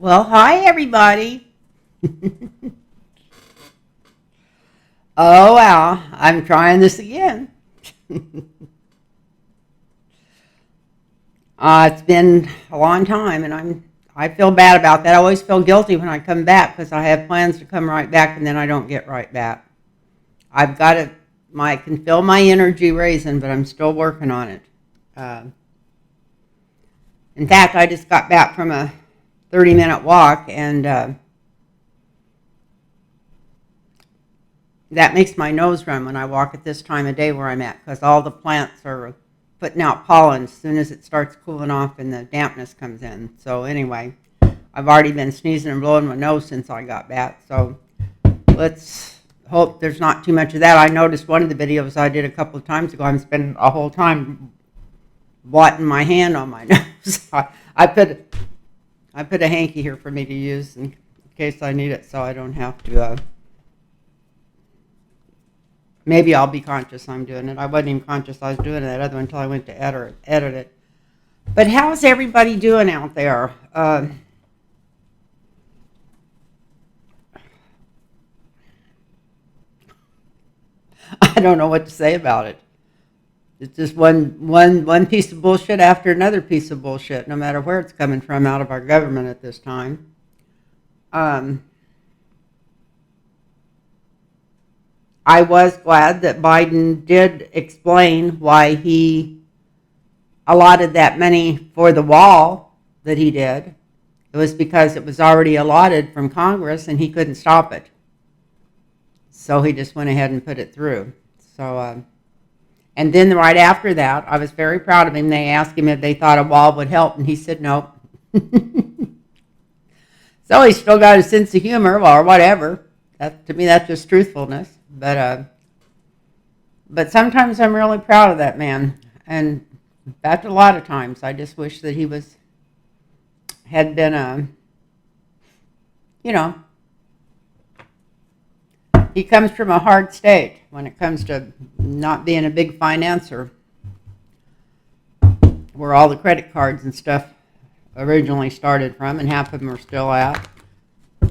Well, hi everybody. Oh wow, I'm trying this again. It's been a long time, and I feel bad about that. I always feel guilty when I come back because I have plans to come right back, and then I don't get right back. I've got it. I can feel my energy raising, but I'm still working on it. Uh, in fact, I just got back from a 30-minute walk, and that makes my nose run when I walk at this time of day where I'm at because all the plants are putting out pollen as soon as it starts cooling off and the dampness comes in. So anyway, I've already been sneezing and blowing my nose since I got back. So let's hope there's not too much of that. I noticed one of the videos I did a couple of times ago, I'm spending a whole time blotting my hand on my nose. I put a hanky here for me to use in case I need it so I don't have to maybe I'll be conscious I'm doing it. I wasn't even conscious I was doing that other until I went to edit it. But how's everybody doing out there? I don't know what to say about it. It's just one piece of bullshit after another piece of bullshit, no matter where it's coming from out of our government at this time. Um, I was glad that Biden did explain why he allotted that money for the wall that he did. It was because it was already allotted from Congress and he couldn't stop it. So he just went ahead and put it through. So, and then right after that, I was very proud of him. They asked him if they thought a wall would help, and he said no. So he's still got a sense of humor or whatever. That, to me, that's just truthfulness. But sometimes I'm really proud of that man. And in fact, a lot of times I just wish that he had been you know, he comes from a hard state when it comes to not being a big financer, where all the credit cards and stuff originally started from, and half of them are still at.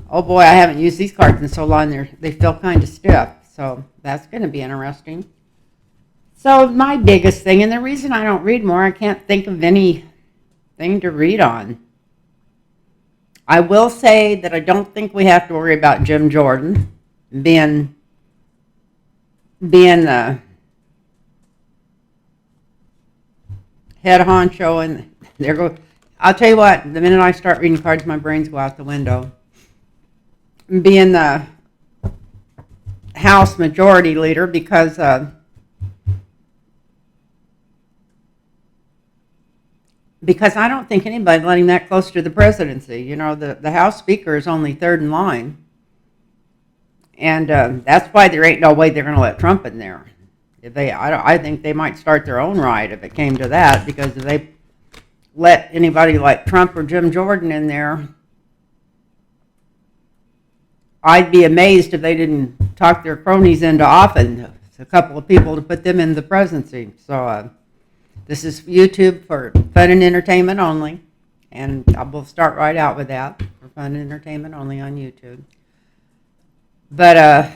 Oh boy, I haven't used these cards in so long, they feel kind of stiff. So that's going to be interesting. So my biggest thing, and the reason I don't read more, I can't think of anything to read on. I will say that I don't think we have to worry about Jim Jordan being the head honcho, and there go. I'll tell you what. The minute I start reading cards, my brains go out the window. Being the House Majority Leader because I don't think anybody letting that close to the presidency. You know, the House Speaker is only third in line. And that's why there ain't no way they're going to let Trump in there. I think they might start their own riot if it came to that, because if they let anybody like Trump or Jim Jordan in there, I'd be amazed if they didn't talk their cronies into offing a couple of people to put them in the presidency. So this is YouTube for fun and entertainment only, and I will start right out with that, for fun and entertainment only on YouTube. But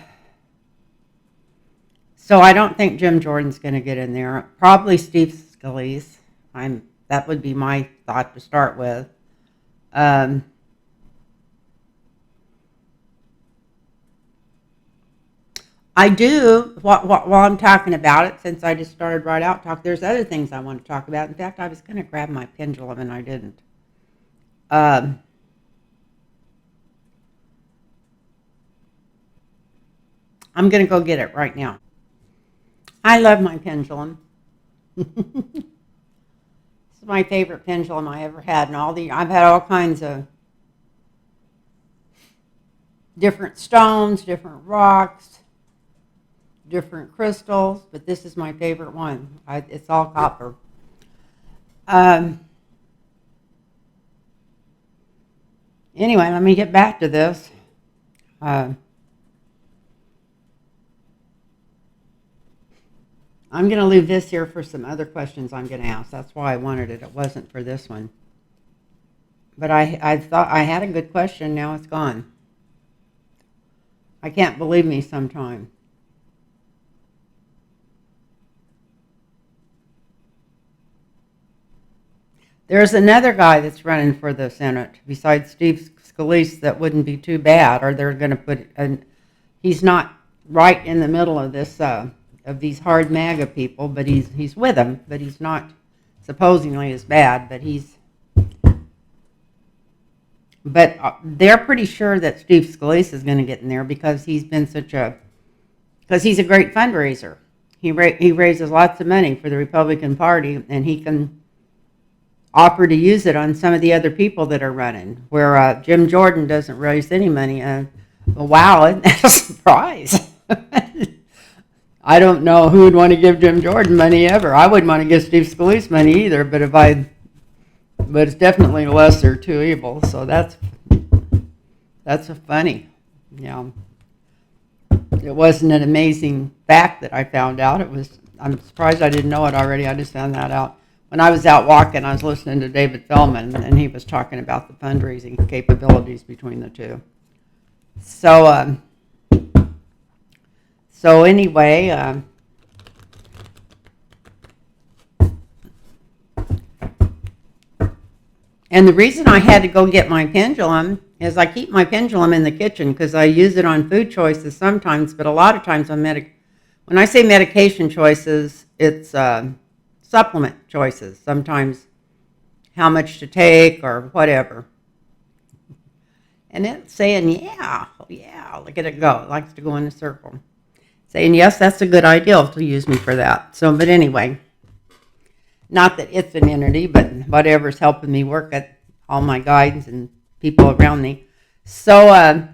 so I don't think Jim Jordan's going to get in there. Probably Steve Scalise. That would be my thought to start with. I do, while I'm talking about it, since I just started right out talk, there's other things I want to talk about. In fact, I was going to grab my pendulum and I didn't. Um, I'm going to go get it right now. I love my pendulum. This is my favorite pendulum I ever had, and I've had all kinds of different stones, different rocks, different crystals, but this is my favorite one. It's all copper. Um, anyway, let me get back to this. Uh, I'm going to leave this here for some other questions I'm going to ask. That's why I wanted it. It wasn't for this one. But I thought I had a good question. Now it's gone. I can't believe me sometimes. There's another guy that's running for the Senate besides Steve Scalise that wouldn't be too bad, or they're going to put. And he's not right in the middle of this of these hard MAGA people, but he's with them, but he's not supposedly as bad. But they're pretty sure that Steve Scalise is going to get in there because he's a great fundraiser. He raises lots of money for the Republican Party, and he can offer to use it on some of the other people that are running. Where Jim Jordan doesn't raise any money. Wow, isn't that a surprise? I don't know who would want to give Jim Jordan money ever. I wouldn't want to give Steve Scalise money either, but it's definitely lesser two evils. So that's a funny. Yeah, it wasn't an amazing fact that I found out. I'm surprised I didn't know it already. I just found that out when I was out walking. I was listening to David Feldman, and he was talking about the fundraising capabilities between the two. So, so anyway, and the reason I had to go get my pendulum is I keep my pendulum in the kitchen because I use it on food choices sometimes, but a lot of times on when I say medication choices, it's supplement choices. Sometimes how much to take or whatever. And it's saying, yeah, yeah, look at it go. It likes to go in a circle. Saying, yes, that's a good idea to use me for that. So, but anyway, not that it's an entity, but whatever's helping me work at all my guides and people around me. So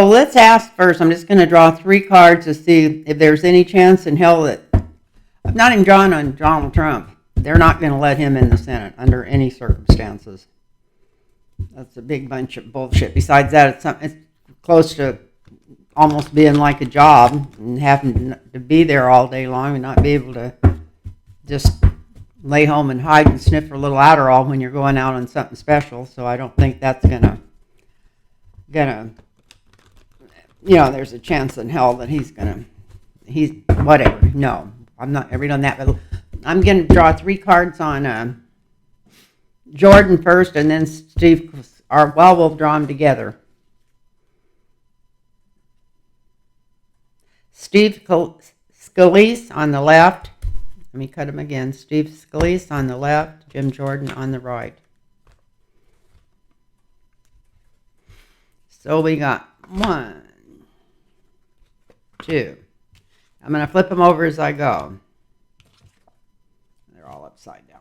let's ask first. I'm just going to draw 3 cards to see if there's any chance in hell that I'm not even drawing on Donald Trump. They're not going to let him in the Senate under any circumstances. That's a big bunch of bullshit. Besides that, it's close to almost being like a job and having to be there all day long and not be able to just lay home and hide and sniff for a little Adderall when you're going out on something special. So I don't think that's gonna there's a chance in hell that he's whatever. No, I'm not ever done that. But I'm gonna draw 3 cards on Jordan first, and then Steve. We'll draw them together. Steve Scalise on the left. Let me cut him again. Steve Scalise on the left, Jim Jordan on the right. So we got 1, 2. I'm going to flip them over as I go. They're all upside down.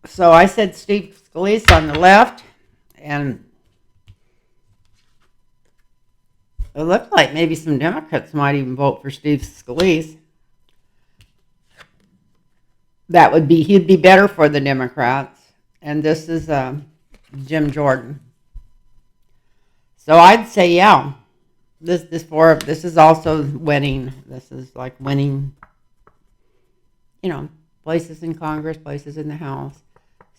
So I said Steve Scalise on the left, and it looked like maybe some Democrats might even vote for Steve Scalise. He'd be better for the Democrats. And this is Jim Jordan. So I'd say, yeah, this is also winning. This is like winning, places in Congress, places in the House.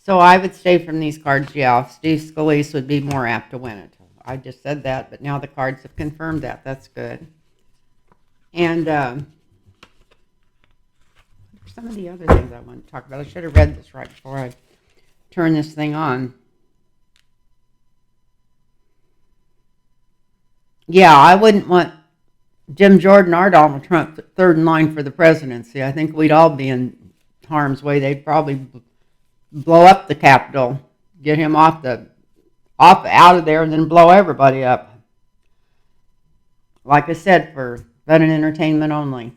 So I would say from these cards, yeah, Steve Scalise would be more apt to win it. I just said that, but now the cards have confirmed that. That's good. And some of the other things I want to talk about. I should have read this right before I turn this thing on. Yeah, I wouldn't want Jim Jordan or Donald Trump third in line for the presidency. I think we'd all be in harm's way. They'd probably blow up the Capitol, get him out of there, and then blow everybody up. Like I said, for fun and entertainment only.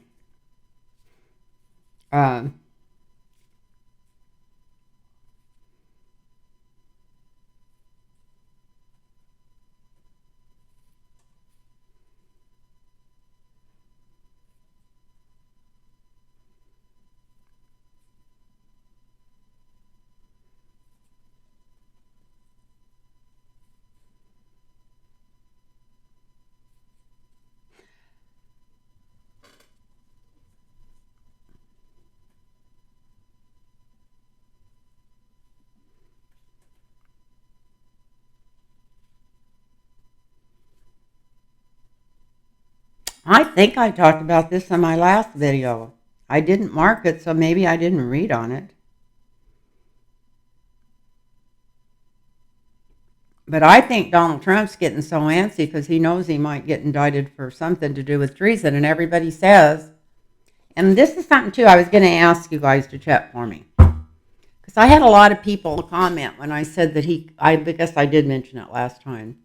I think I talked about this in my last video. I didn't mark it, so maybe I didn't read on it. But I think Donald Trump's getting so antsy because he knows he might get indicted for something to do with treason, and everybody says, and this is something too I was going to ask you guys to check for me. Because I had a lot of people comment when I said that I guess I did mention it last time,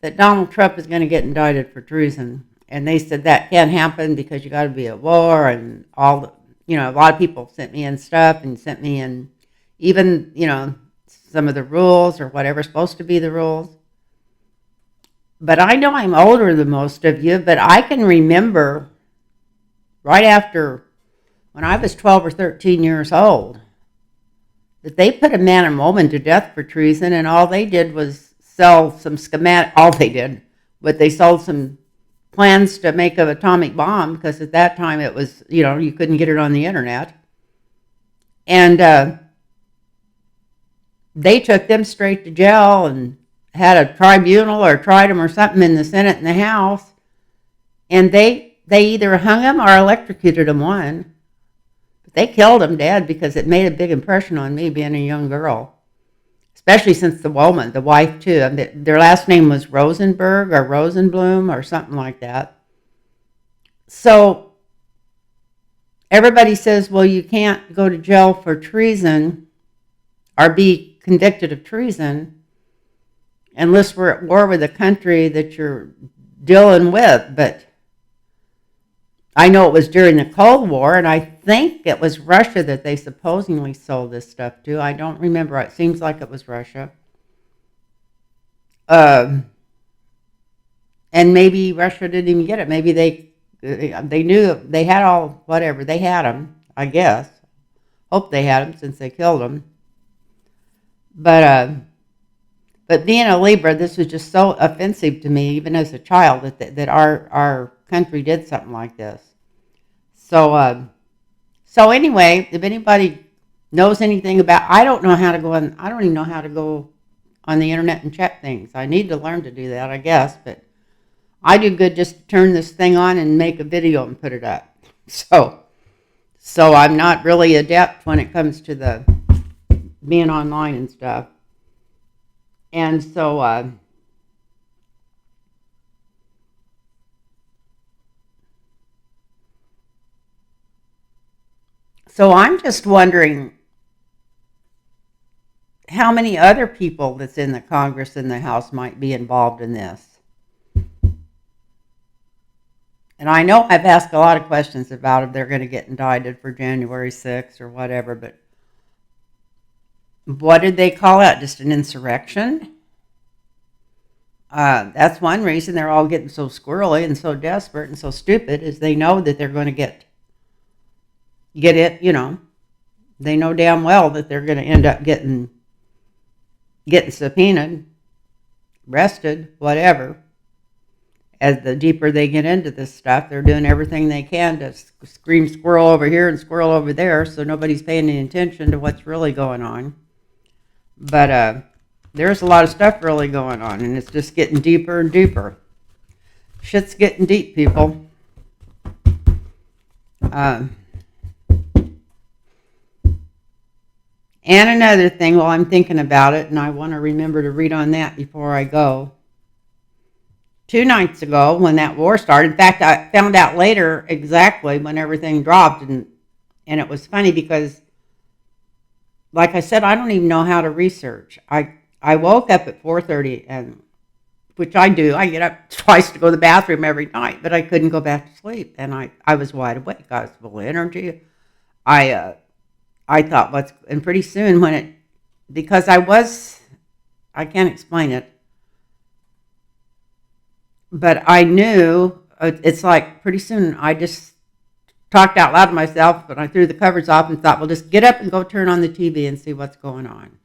that Donald Trump is going to get indicted for treason. And they said that can't happen because you got to be at war and all the, a lot of people sent me in stuff and sent me in even, some of the rules or whatever's supposed to be the rules. But I know I'm older than most of you, but I can remember right after when I was 12 or 13 years old that they put a man and woman to death for treason, and all they did was sell some schematic. All they did, but they sold some plans to make an atomic bomb because at that time it was, you couldn't get it on the internet, and they took them straight to jail and had a tribunal or tried them or something in the Senate and the House, and they either hung them or electrocuted them one. They killed him dead because it made a big impression on me being a young girl, especially since the woman, the wife too. Their last name was Rosenberg or Rosenblum or something like that. So everybody says, well, you can't go to jail for treason or be convicted of treason unless we're at war with a country that you're dealing with. But I know it was during the Cold War, and I think it was Russia that they supposedly sold this stuff to. I don't remember. It seems like it was Russia. And maybe Russia didn't even get it. Maybe they knew they had all, whatever. They had them, I guess. Hope they had them since they killed them. But being a Libra, this was just so offensive to me, even as a child, that our country did something like this. So anyway, if anybody knows anything about, I don't know how to go on. I don't even know how to go on the internet and check things. I need to learn to do that, I guess. But I do good just to turn this thing on and make a video and put it up. So I'm not really adept when it comes to the being online and stuff. And so I'm just wondering how many other people that's in the Congress and the House might be involved in this. And I know I've asked a lot of questions about if they're going to get indicted for January 6th or whatever, but what did they call it? Just an insurrection? That's one reason they're all getting so squirrely and so desperate and so stupid is they know that they're going to get it, they know damn well that they're going to end up getting subpoenaed, arrested, whatever. As the deeper they get into this stuff, they're doing everything they can to scream squirrel over here and squirrel over there, so nobody's paying any attention to what's really going on. But there's a lot of stuff really going on, and it's just getting deeper and deeper. Shit's getting deep, people. And another thing, while I'm thinking about it, and I want to remember to read on that before I go. 2 nights ago, when that war started, in fact, I found out later exactly when everything dropped, and it was funny because, like I said, I don't even know how to research. I woke up at 4:30, and which I do. I get up twice to go to the bathroom every night, but I couldn't go back to sleep, and I was wide awake. I was full of energy. I thought, and pretty soon because I can't explain it, but I knew, it's like pretty soon I just talked out loud to myself, but I threw the covers off and thought, well, just get up and go turn on the TV and see what's going on.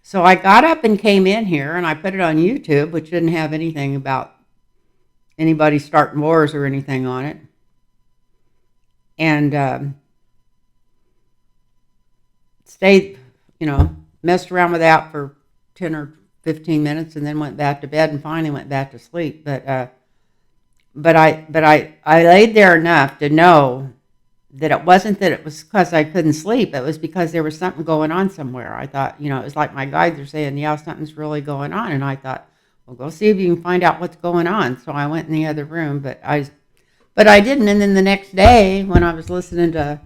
So I got up and came in here, and I put it on YouTube, which didn't have anything about anybody starting wars or anything on it. And stayed, messed around with that for 10 or 15 minutes and then went back to bed and finally went back to sleep. But But I laid there enough to know that it wasn't that it was because I couldn't sleep. It was because there was something going on somewhere. I thought, it was like my guides are saying, yeah, something's really going on. And I thought, well, go see if you can find out what's going on. So I went in the other room, but I didn't. And then the next day, when I was listening to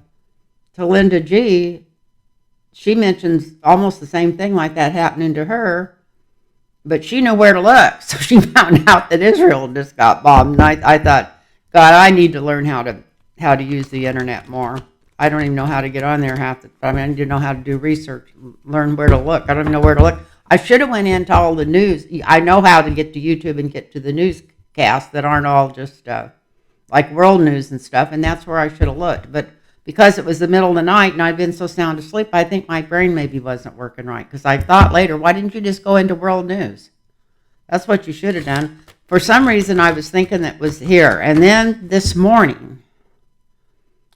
Linda G, she mentions almost the same thing like that happening to her, but she knew where to look. So she found out that Israel just got bombed. And I thought, God, I need to learn how to use the internet more. I don't even know how to get on there I need to know how to do research, learn where to look. I don't even know where to look. I should have went into all the news. I know how to get to YouTube and get to the newscasts that aren't all just like world news and stuff, and that's where I should have looked. But because it was the middle of the night and I'd been so sound asleep, I think my brain maybe wasn't working right. Because I thought later, why didn't you just go into world news? That's what you should have done. For some reason, I was thinking that was here. And then this morning,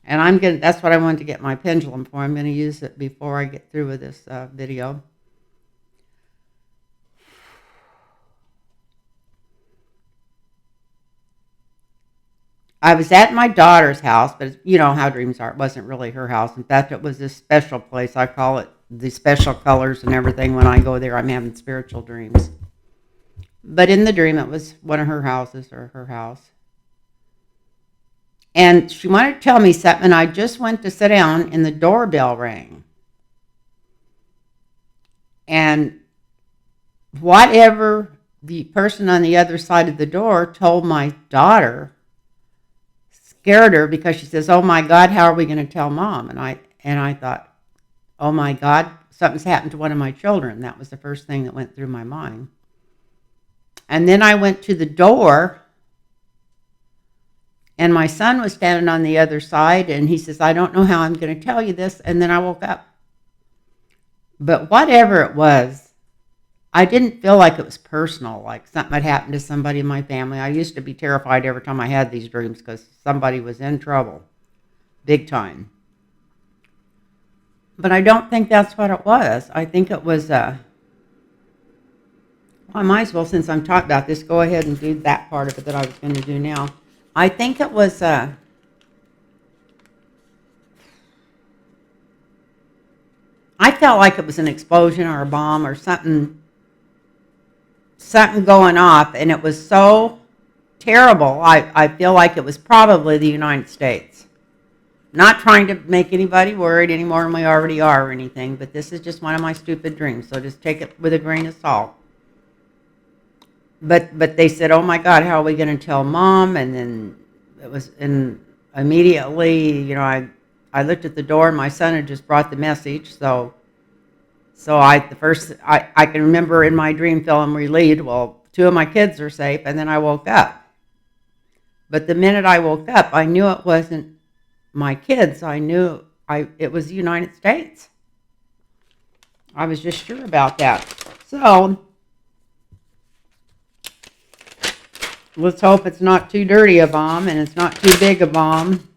and that's what I wanted to get my pendulum for. I'm going to use it before I get through with this video. I was at my daughter's house, but you know how dreams are. It wasn't really her house. In fact, it was this special place. I call it the special colors and everything. When I go there, I'm having spiritual dreams. But in the dream, it was one of her houses or her house. And she wanted to tell me something. I just went to sit down and the doorbell rang. And whatever the person on the other side of the door told my daughter scared her, because she says, "Oh my God, how are we going to tell Mom?" And I thought, "Oh my God, something's happened to one of my children." That was the first thing that went through my mind. And then I went to the door, and my son was standing on the other side, and he says, "I don't know how I'm going to tell you this." And then I woke up. But whatever it was, I didn't feel like it was personal, like something had happened to somebody in my family. I used to be terrified every time I had these dreams because somebody was in trouble, big time. But I don't think that's what it was. I think it was, well, I might as well, since I'm talking about this, go ahead and do that part of it that I was going to do now. I think it was, I felt like it was an explosion or a bomb or something going off, and it was so terrible. I feel like it was probably the United States. Not trying to make anybody worried any more than we already are or anything, but this is just one of my stupid dreams, so just take it with a grain of salt. But they said, "Oh my God, how are we going to tell Mom?" And then it was, and immediately, I looked at the door, and my son had just brought the message, so I can remember in my dream feeling relieved. Well, two of my kids are safe, and then I woke up. But the minute I woke up, I knew it wasn't my kids. I knew it was the United States. I was just sure about that. So let's hope it's not too dirty a bomb and it's not too big a bomb.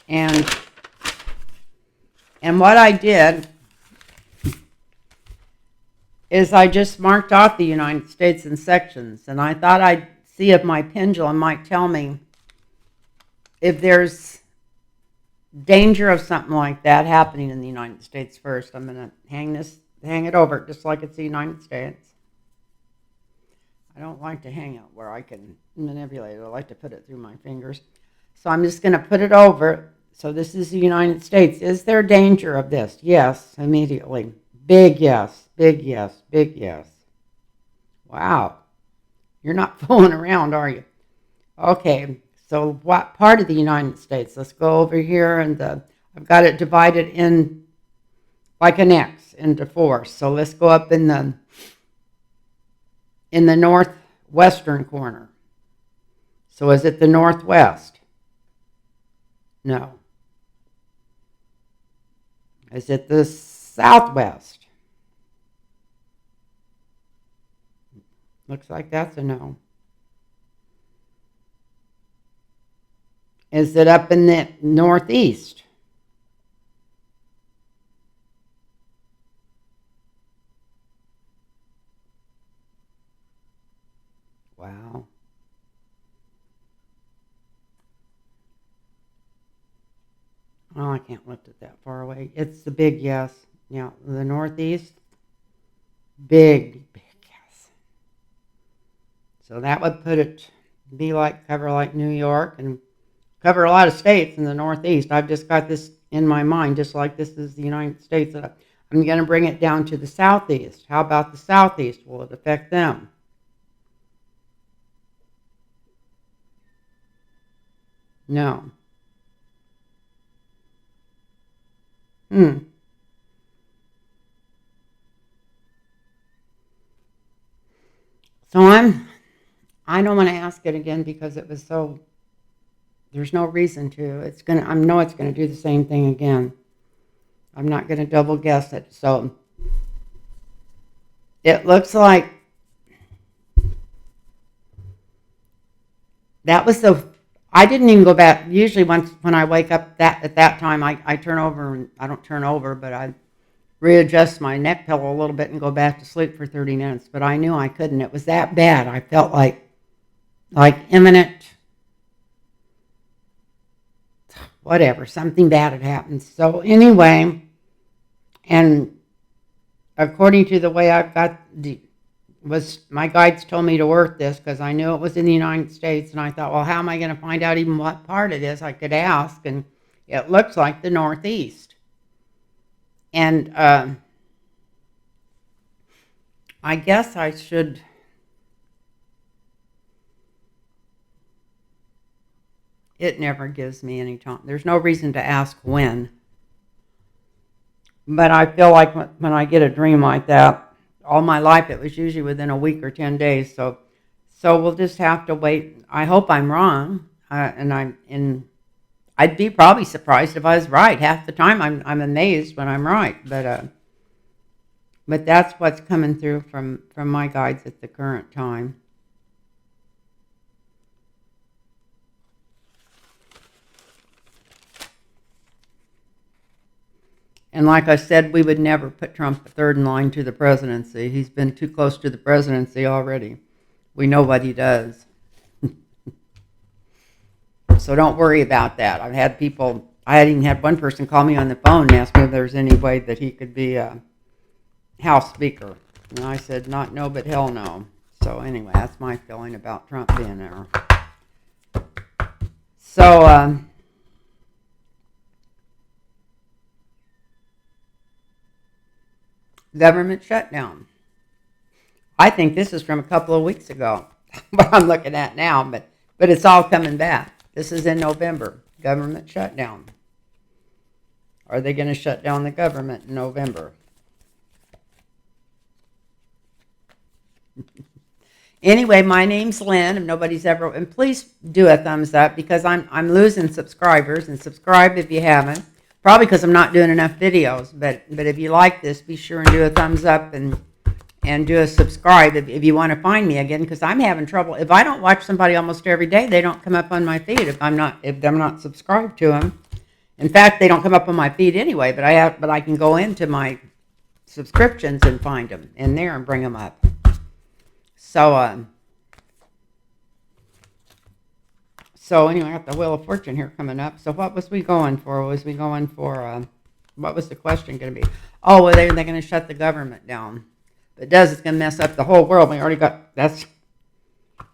And what I did is I just marked off the United States in sections, and I thought I'd see if my pendulum might tell me if there's danger of something like that happening in the United States first. I'm going to hang it over just like it's the United States. I don't like to hang it where I can manipulate it. I like to put it through my fingers. So I'm just going to put it over. So this is the United States. Is there danger of this? Yes, immediately. Big yes, big yes, big yes. Wow. You're not fooling around, are you? Okay, so what part of the United States? Let's go over here, and I've got it divided in like an X into four. So let's go up in the northwestern corner. So is it the northwest? No. Is it the southwest? Looks like that's a no. Is it up in the northeast? Wow. Oh, I can't lift it that far away. It's the big yes. Yeah, the Northeast, big, big yes. So that would put it, cover like New York and cover a lot of states in the Northeast. I've just got this in my mind, just like this is the United States. I'm going to bring it down to the Southeast. How about the Southeast? Will it affect them? No. Hmm. So I don't want to ask it again because it was so, there's no reason to. I know it's gonna do the same thing again. I'm not gonna double guess it. So it looks like that was I didn't even go back. Usually once when I wake up at that time, I turn over, and I don't turn over, but I readjust my neck pillow a little bit and go back to sleep for 30 minutes. But I knew I couldn't. It was that bad. I felt like imminent, whatever, something bad had happened. So anyway, and according to the way I've got my guides told me to work this because I knew it was in the United States, and I thought, well, how am I going to find out even what part it is? I could ask, and it looks like the Northeast. And I guess I should. It never gives me any time. There's no reason to ask when. But I feel like when I get a dream like that, all my life it was usually within a week or 10 days. So we'll just have to wait. I hope I'm wrong, and I'd be probably surprised if I was right. Half the time I'm amazed when I'm right. But that's what's coming through from my guides at the current time. And like I said, we would never put Trump third in line to the presidency. He's been too close to the presidency already. We know what he does. So don't worry about that. I had even had one person call me on the phone and ask me if there's any way that he could be a House Speaker. And I said, not no, but hell no. So anyway, that's my feeling about Trump being there. So, government shutdown. I think this is from a couple of weeks ago, what I'm looking at now, but it's all coming back. This is in November, government shutdown. Are they going to shut down the government in November? Anyway, my name's Lynn. If nobody's ever, and please do a thumbs up because I'm losing subscribers, and subscribe if you haven't. Probably because I'm not doing enough videos, but if you like this, be sure and do a thumbs up and do a subscribe if you want to find me again, because I'm having trouble. If I don't watch somebody almost every day, they don't come up on my feed if I'm not subscribed to them. In fact, they don't come up on my feed anyway. But I can go into my subscriptions and find them in there and bring them up. So anyway, I got the Wheel of Fortune here coming up. So what was we going for? What was the question going to be? Oh, well, they're going to shut the government down. If it does, it's going to mess up the whole world. We already got, the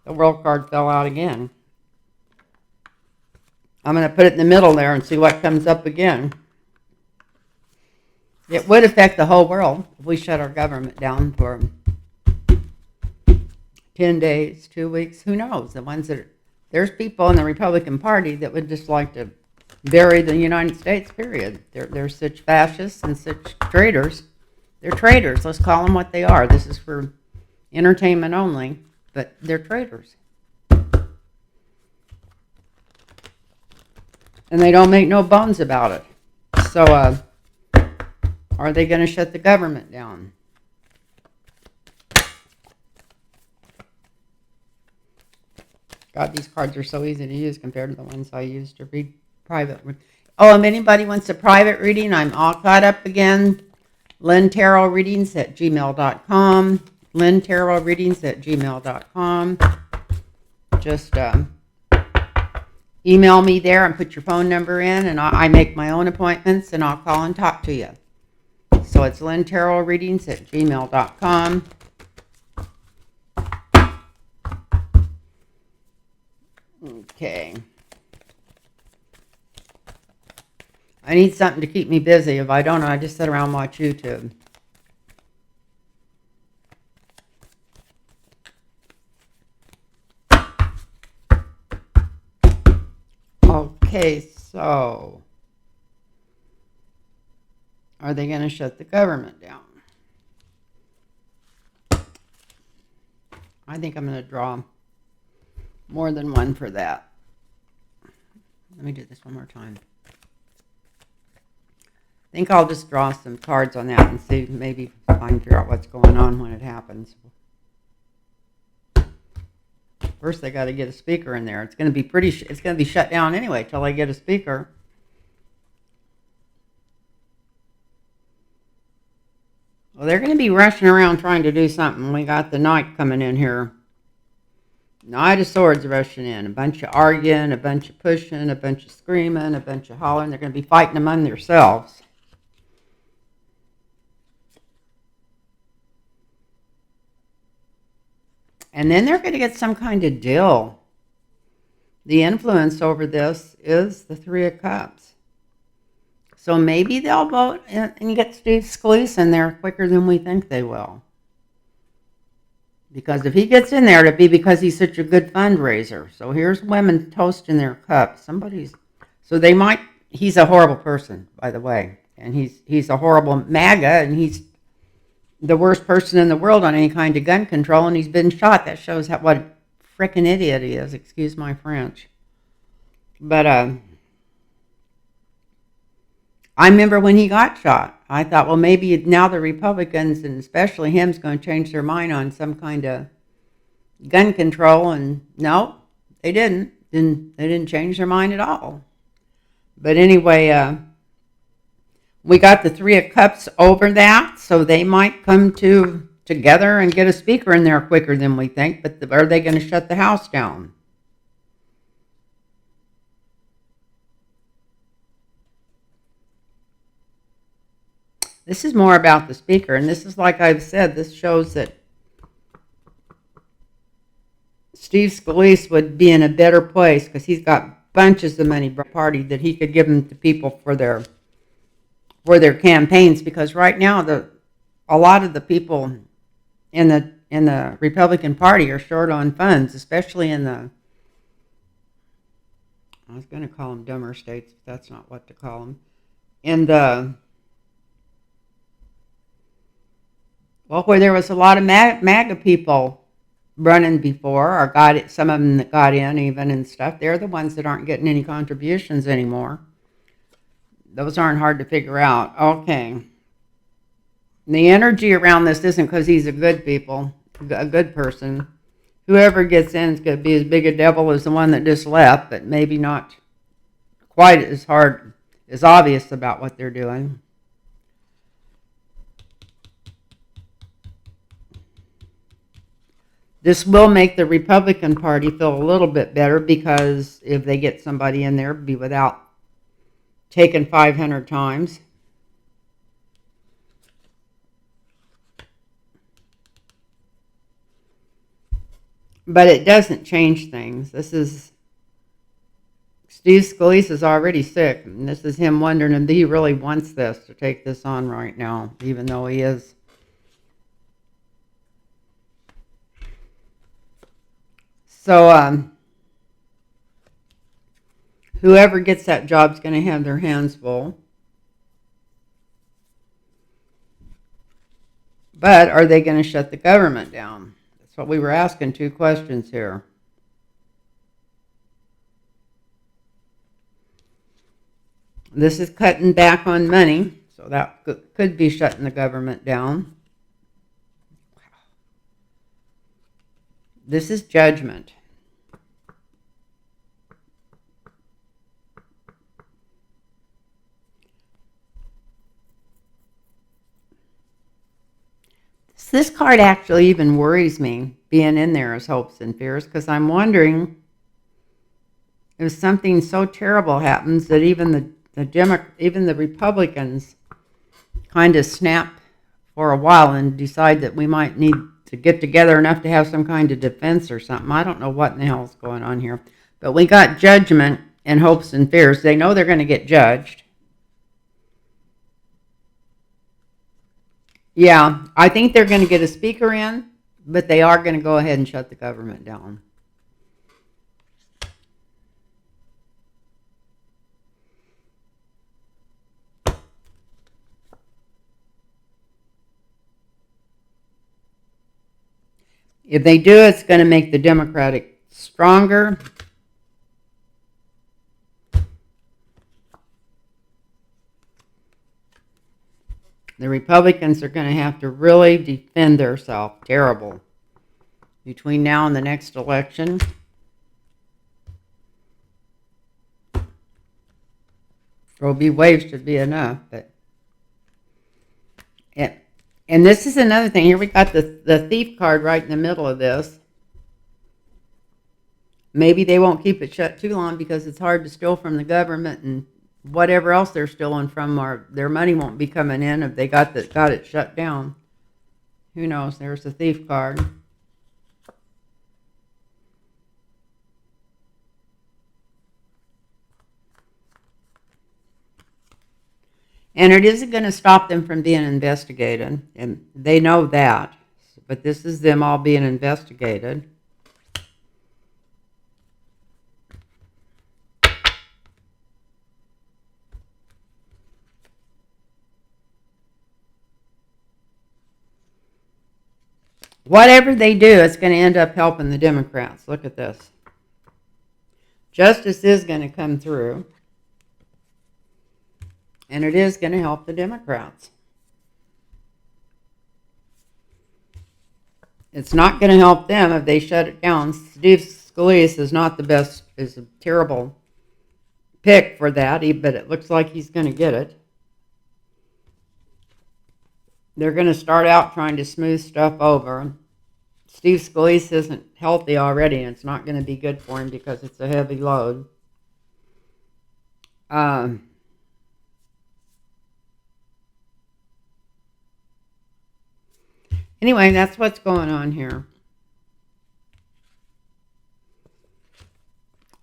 world card fell out again. I'm going to put it in the middle there and see what comes up again. It would affect the whole world if we shut our government down for 10 days, 2 weeks, who knows? There's people in the Republican Party that would just like to bury the United States, period. They're such fascists and such traitors. They're traitors. Let's call them what they are. This is for entertainment only, but they're traitors. And they don't make no bones about it. So, are they going to shut the government down? God, these cards are so easy to use compared to the ones I used to read private. Oh, if anybody wants a private reading, I'm all caught up again. LynnTarotReadings@gmail.com. LynnTarotReadings@gmail.com. Just email me there and put your phone number in, and I make my own appointments, and I'll call and talk to you. So it's lynntarotreadings@gmail.com. Okay. I need something to keep me busy. If I don't, I just sit around and watch YouTube. Okay, so are they going to shut the government down? I think I'm going to draw more than one for that. Let me do this one more time. I think I'll just draw some cards on that and see, maybe if I can figure out what's going on when it happens. First, they got to get a speaker in there. It's going to be it's going to be shut down anyway till I get a speaker. Well, they're going to be rushing around trying to do something. We got the knight coming in here. Knight of Swords rushing in. A bunch of arguing, a bunch of pushing, a bunch of screaming, a bunch of hollering. They're going to be fighting among themselves. And then they're going to get some kind of deal. The influence over this is the Three of Cups. So maybe they'll vote and get Steve Scalise in there quicker than we think they will. Because if he gets in there, it'll be because he's such a good fundraiser. So here's women toasting their cups. He's a horrible person, by the way. And he's a horrible MAGA, and he's the worst person in the world on any kind of gun control, and he's been shot. That shows what a frickin' idiot he is. Excuse my French. But I remember when he got shot, I thought, well, maybe now the Republicans, and especially him, is going to change their mind on some kind of gun control. And no, they didn't. They didn't change their mind at all. But anyway, we got the Three of Cups over that, so they might come together and get a speaker in there quicker than we think. But are they going to shut the House down? This is more about the speaker, and this is, like I've said, this shows that Steve Scalise would be in a better place because he's got bunches of money party that he could give them to people for their campaigns. Because right now, a lot of the people in the Republican Party are short on funds, especially in the, I was going to call them dumber states, but that's not what to call them. In the, well, where there was a lot of MAGA people running before, or some of them that got in even and stuff, they're the ones that aren't getting any contributions anymore. Those aren't hard to figure out. Okay. The energy around this isn't because he's a good person. Whoever gets in is going to be as big a devil as the one that just left, but maybe not quite as obvious about what they're doing. This will make the Republican Party feel a little bit better, because if they get somebody in there, it'll be without taking 500 times. But it doesn't change things. This is, Steve Scalise is already sick, and this is him wondering if he really wants this, to take this on right now, even though he is. So, whoever gets that job is going to have their hands full. But are they going to shut the government down? That's what we were asking, 2 questions here. This is cutting back on money, so that could be shutting the government down. This is Judgment. This card actually even worries me, being in there as Hopes and Fears, because I'm wondering if something so terrible happens that even even the Republicans kind of snap for a while and decide that we might need to get together enough to have some kind of defense or something. I don't know what in the hell is going on here. But we got judgment and hopes and fears. They know they're going to get judged. Yeah, I think they're going to get a speaker in, but they are going to go ahead and shut the government down. If they do, it's going to make the Democratic stronger. The Republicans are going to have to really defend themselves. Terrible. Between now and the next election. Roe v. Wade should be enough, but and this is another thing. Here we got the thief card right in the middle of this. Maybe they won't keep it shut too long because it's hard to steal from the government, and whatever else they're stealing from, or their money won't be coming in if they got it shut down. Who knows? There's the thief card. And it isn't going to stop them from being investigated, and they know that. But this is them all being investigated. Whatever they do, it's going to end up helping the Democrats. Look at this. Justice is going to come through. And it is going to help the Democrats. It's not going to help them if they shut it down. Steve Scalise is not the best, is a terrible pick for that, but it looks like he's going to get it. They're going to start out trying to smooth stuff over. Steve Scalise isn't healthy already, and it's not going to be good for him because it's a heavy load. Anyway, that's what's going on here.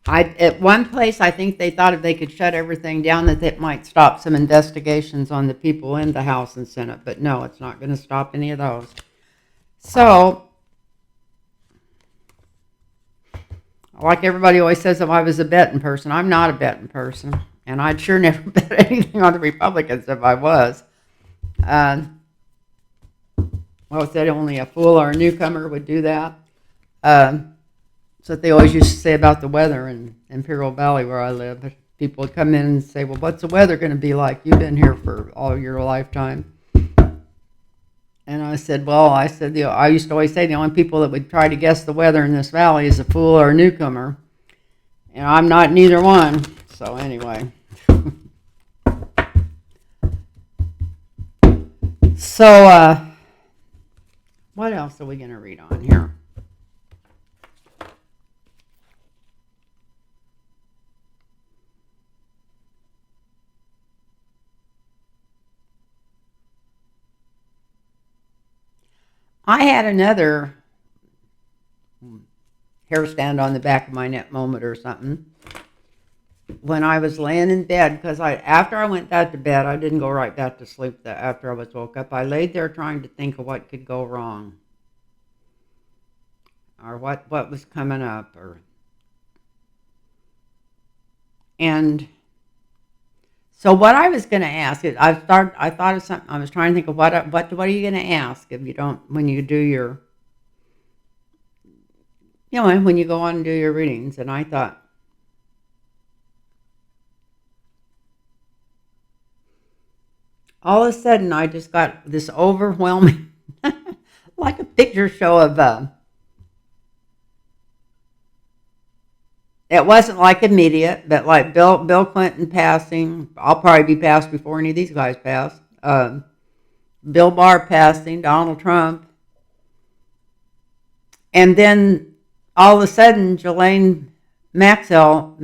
At one place, I think they thought if they could shut everything down, that it might stop some investigations on the people in the House and Senate. But no, it's not going to stop any of those. So, like everybody always says, if I was a betting person, I'm not a betting person. And I'd sure never bet anything on the Republicans if I was. Well, it said only a fool or a newcomer would do that. That's what they always used to say about the weather in Imperial Valley where I live. People would come in and say, well, what's the weather going to be like? You've been here for all your lifetime. And I said, I used to always say the only people that would try to guess the weather in this valley is a fool or a newcomer. And I'm not neither one. So anyway. So, what else are we going to read on here? I had another hair stand on the back of my neck moment or something when I was laying in bed, because after I went back to bed, I didn't go right back to sleep after I was woke up. I laid there trying to think of what could go wrong, or what was coming up, and so what I was going to ask is, I thought of something. I was trying to think of what are you going to ask if you don't, when you do your, when you go on and do your readings. And I thought, all of a sudden, I just got this overwhelming, like a picture show of, it wasn't like immediate, but like Bill Clinton passing. I'll probably be passed before any of these guys pass. Bill Barr passing, Donald Trump. And then all of a sudden, Ghislaine Maxwell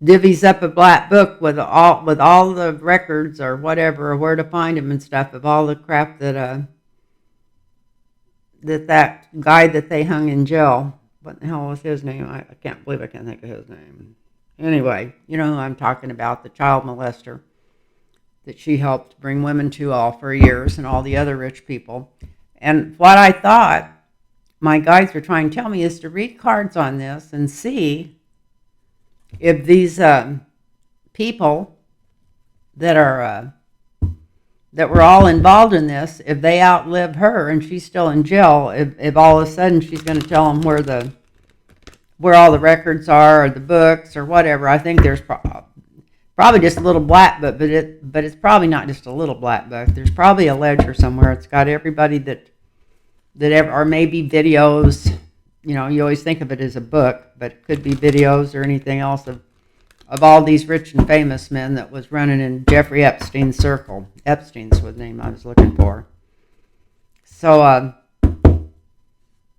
divvies up a black book with all the records or whatever, or where to find them and stuff of all the crap that guy that they hung in jail. What the hell was his name? I can't believe I can't think of his name. Anyway, you know who I'm talking about, the child molester that she helped bring women to all for years, and all the other rich people. And what I thought my guides were trying to tell me is to read cards on this and see if these people that are that were all involved in this, if they outlive her and she's still in jail, if all of a sudden she's going to tell them where all the records are, or the books, or whatever. I think there's probably just a little black book, but it's probably not just a little black book. There's probably a ledger somewhere. It's got everybody that ever, or maybe videos. You know, you always think of it as a book, but it could be videos or anything else of all these rich and famous men that was running in Jeffrey Epstein's circle. Epstein's the name I was looking for. So,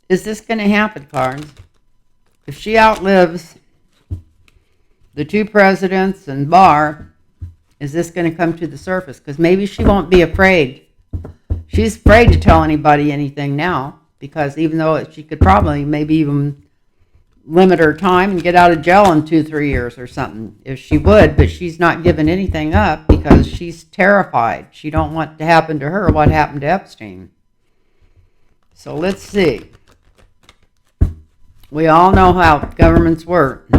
is this going to happen, cards? If she outlives the two presidents and Barr, is this going to come to the surface? Because maybe she won't be afraid. She's afraid to tell anybody anything now, because even though she could probably maybe even limit her time and get out of jail in 2-3 years or something if she would, but she's not giving anything up because she's terrified. She don't want to happen to her what happened to Epstein. So let's see. We all know how governments work.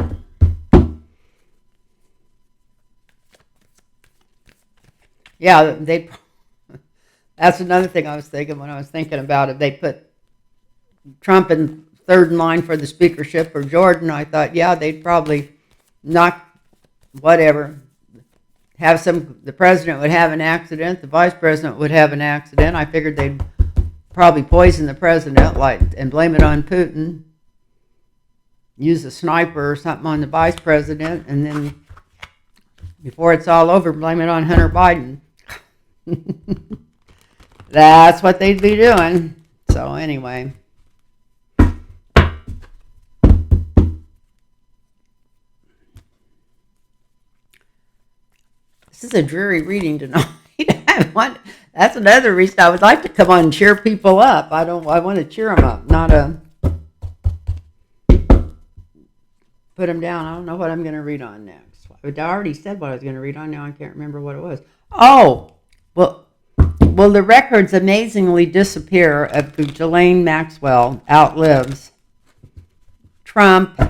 Yeah, that's another thing I was thinking when I was thinking about it. They put Trump in third in line for the speakership, or Jordan. I thought, yeah, they'd probably knock whatever. The president would have an accident, the vice president would have an accident. I figured they'd probably poison the president, and blame it on Putin. Use a sniper or something on the vice president, and then before it's all over, blame it on Hunter Biden. That's what they'd be doing. So anyway. This is a dreary reading tonight. That's another reason I would like to come on and cheer people up. I want to cheer them up, not put them down. I don't know what I'm going to read on next. I already said what I was going to read on. Now I can't remember what it was. Oh, well, the records amazingly disappear if Ghislaine Maxwell outlives Trump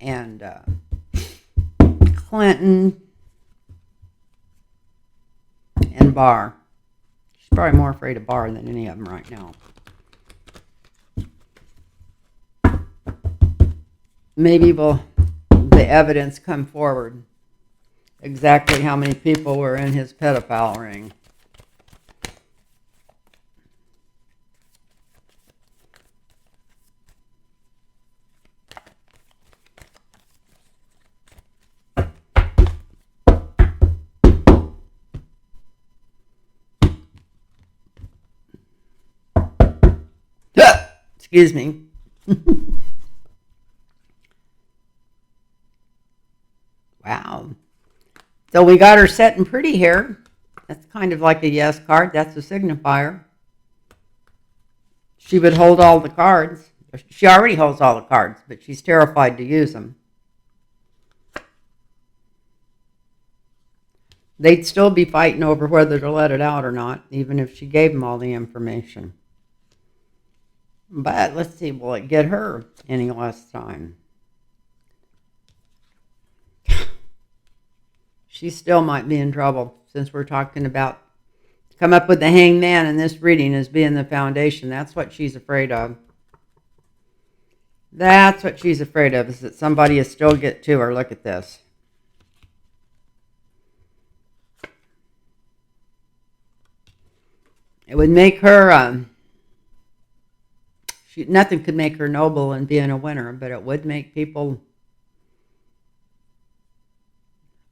and Clinton and Barr. She's probably more afraid of Barr than any of them right now. Maybe the evidence come forward exactly how many people were in his pedophile ring. Excuse me. Wow. So we got her setting pretty here. That's kind of like a yes card. That's a signifier. She would hold all the cards. She already holds all the cards, but she's terrified to use them. They'd still be fighting over whether to let it out or not, even if she gave them all the information. But let's see, will it get her any less time? She still might be in trouble, since we're talking about come up with the hanged man in this reading as being the foundation. That's what she's afraid of. That's what she's afraid of, is that somebody will still get to her. Look at this. It would make her... nothing could make her noble in being a winner, but it would make people...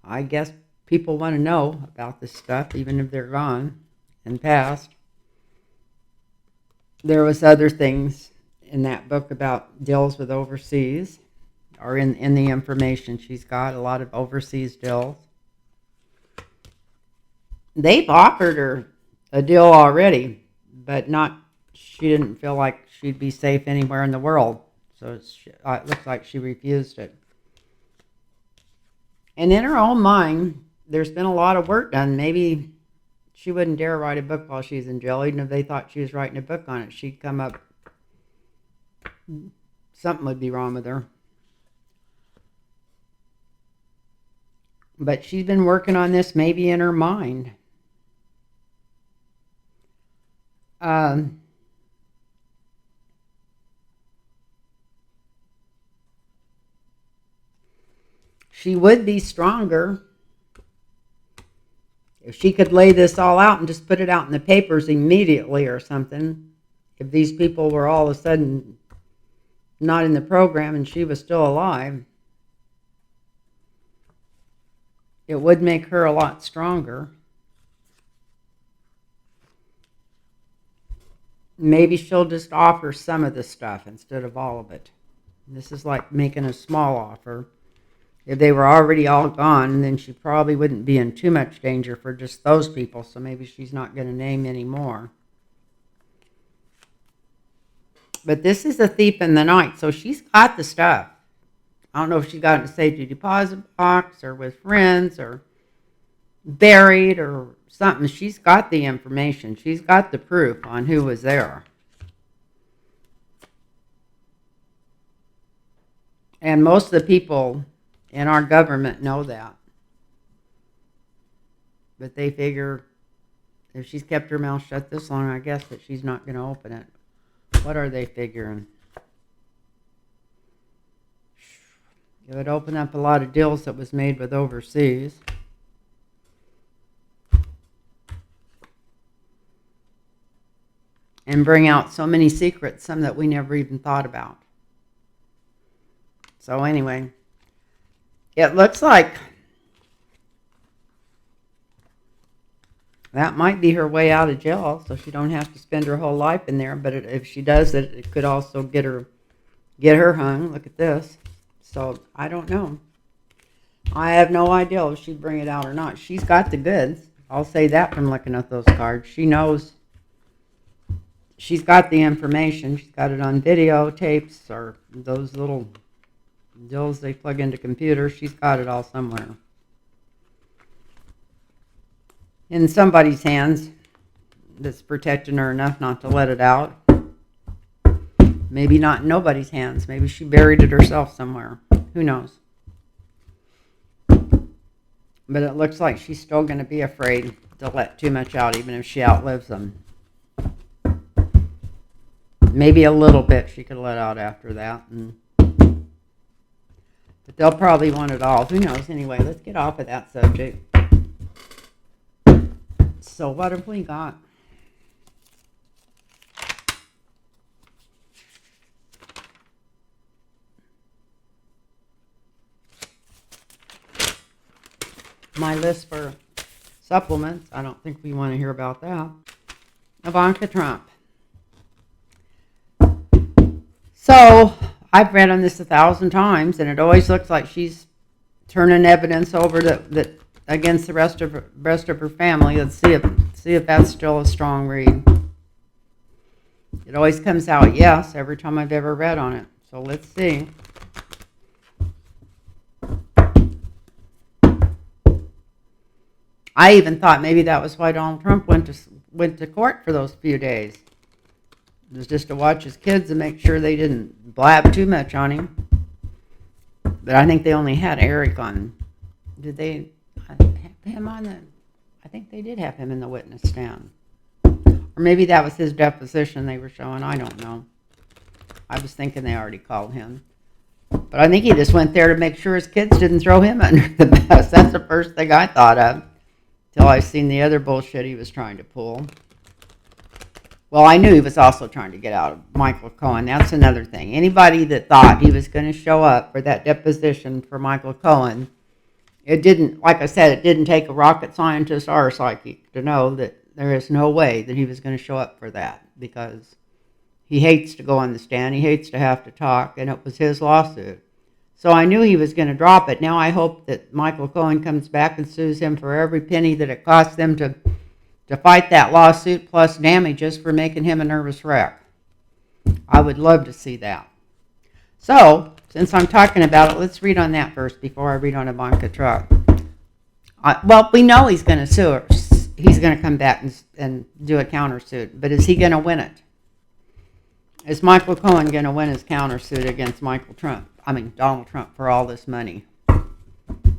I guess people want to know about this stuff, even if they're gone and past. There was other things in that book about deals with overseas, or in the information she's got, a lot of overseas deals. They've offered her a deal already, but she didn't feel like she'd be safe anywhere in the world. So it looks like she refused it. And in her own mind, there's been a lot of work done. Maybe she wouldn't dare write a book while she's in jail. Even if they thought she was writing a book on it, she'd come up, something would be wrong with her. But she's been working on this maybe in her mind. She would be stronger if she could lay this all out and just put it out in the papers immediately or something. If these people were all of a sudden not in the program and she was still alive, it would make her a lot stronger. Maybe she'll just offer some of the stuff instead of all of it. This is like making a small offer. If they were already all gone, then she probably wouldn't be in too much danger for just those people, so maybe she's not going to name any more. But this is a thief in the night, so she's got the stuff. I don't know if she got it in a safety deposit box or with friends or buried or something. She's got the information. She's got the proof on who was there. And most of the people in our government know that. But they figure if she's kept her mouth shut this long, I guess that she's not going to open it. What are they figuring? It would open up a lot of deals that was made with overseas. And bring out so many secrets, some that we never even thought about. So anyway, it looks like that might be her way out of jail, so she don't have to spend her whole life in there. But if she does it could also get her hung. Look at this. So I don't know. I have no idea if she'd bring it out or not. She's got the goods. I'll say that from looking at those cards. She knows. She's got the information. She's got it on videotapes or those little deals they plug into computers. She's got it all somewhere. In somebody's hands that's protecting her enough not to let it out. Maybe not in nobody's hands. Maybe she buried it herself somewhere. Who knows? But it looks like she's still going to be afraid to let too much out, even if she outlives them. Maybe a little bit she could let out after that. But they'll probably want it all. Who knows? Anyway, let's get off of that subject. So what have we got? My list for supplements. I don't think we want to hear about that. Ivanka Trump. So I've read on this 1,000 times, and it always looks like she's turning evidence over that against the rest of her family. Let's see if that's still a strong read. It always comes out yes every time I've ever read on it. So let's see. I even thought maybe that was why Donald Trump went to court for those few days. It was just to watch his kids and make sure they didn't blab too much on him. But I think they only had Eric on. Did they have him on the? I think they did have him in the witness stand. Or maybe that was his deposition they were showing. I don't know. I was thinking they already called him. But I think he just went there to make sure his kids didn't throw him under the bus. That's the first thing I thought of. Till I seen the other bullshit he was trying to pull. Well, I knew he was also trying to get out of Michael Cohen. That's another thing. Anybody that thought he was going to show up for that deposition for Michael Cohen, it didn't, like I said, it didn't take a rocket scientist or a psychic to know that there is no way that he was going to show up for that, because He hates to go on the stand. He hates to have to talk, and it was his lawsuit. So I knew he was going to drop it. Now I hope that Michael Cohen comes back and sues him for every penny that it cost them to fight that lawsuit, plus damages for making him a nervous wreck. I would love to see that. So, since I'm talking about it, let's read on that first before I read on Ivanka Trump. Well, we know he's going to sue her. He's going to come back and do a countersuit. But is he going to win it? Is Michael Cohen going to win his countersuit against Donald Trump for all this money?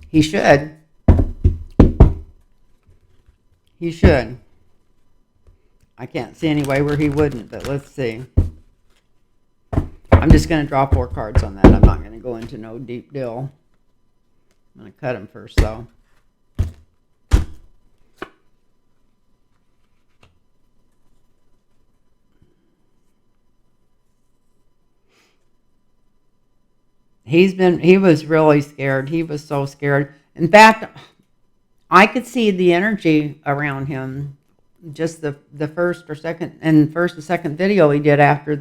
He should. He should. I can't see any way where he wouldn't, but let's see. I'm just going to draw 4 cards on that. I'm not going to go into no deep deal. I'm going to cut them first, though. He was really scared. He was so scared. In fact, I could see the energy around him. Just the first and second video he did after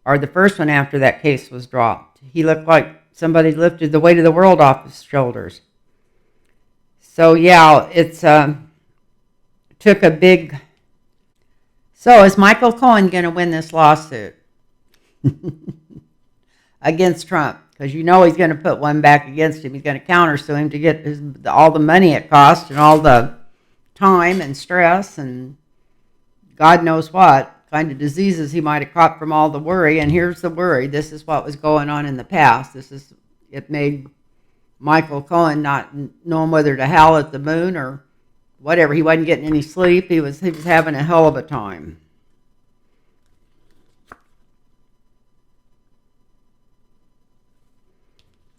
or the first one after that case was dropped. He looked like somebody lifted the weight of the world off his shoulders. So yeah, it's took a big. So is Michael Cohen going to win this lawsuit against Trump? Because you know he's going to put one back against him. He's going to countersue him to get all the money it cost and all the time and stress and God knows what kind of diseases he might have caught from all the worry. And here's the worry. This is what was going on in the past. It made Michael Cohen not knowing whether to howl at the moon or whatever. He wasn't getting any sleep. He was having a hell of a time.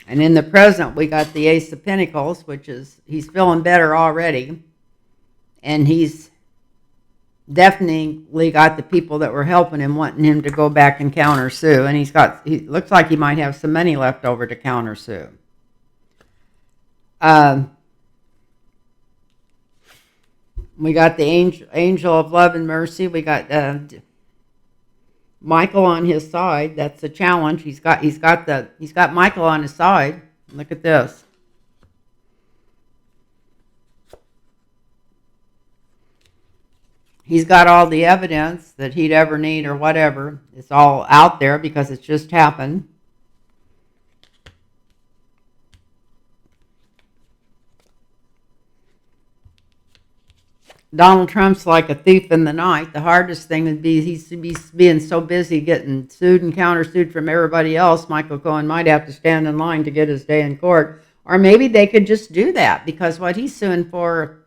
And in the present, we got the Ace of Pentacles, which is, he's feeling better already. And he's definitely got the people that were helping him wanting him to go back and countersue. And he looks like he might have some money left over to countersue. We got the angel of love and mercy. We got Michael on his side. That's the challenge. He's got Michael on his side. Look at this. He's got all the evidence that he'd ever need or whatever. It's all out there because it's just happened. Donald Trump's like a thief in the night. The hardest thing would be he's being so busy getting sued and countersued from everybody else. Michael Cohen might have to stand in line to get his day in court. Or maybe they could just do that because what he's suing for,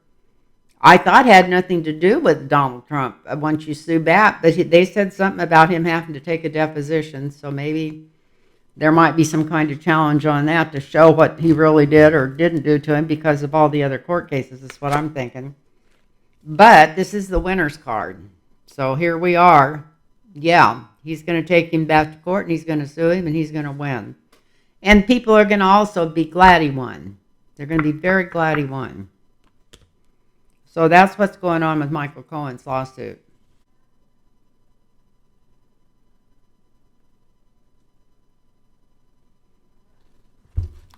I thought, had nothing to do with Donald Trump once you sue back. But they said something about him having to take a deposition. So maybe there might be some kind of challenge on that to show what he really did or didn't do to him because of all the other court cases. That's what I'm thinking. But this is the winner's card. So here we are. Yeah, he's going to take him back to court and he's going to sue him and he's going to win. And people are going to also be glad he won. They're going to be very glad he won. So that's what's going on with Michael Cohen's lawsuit.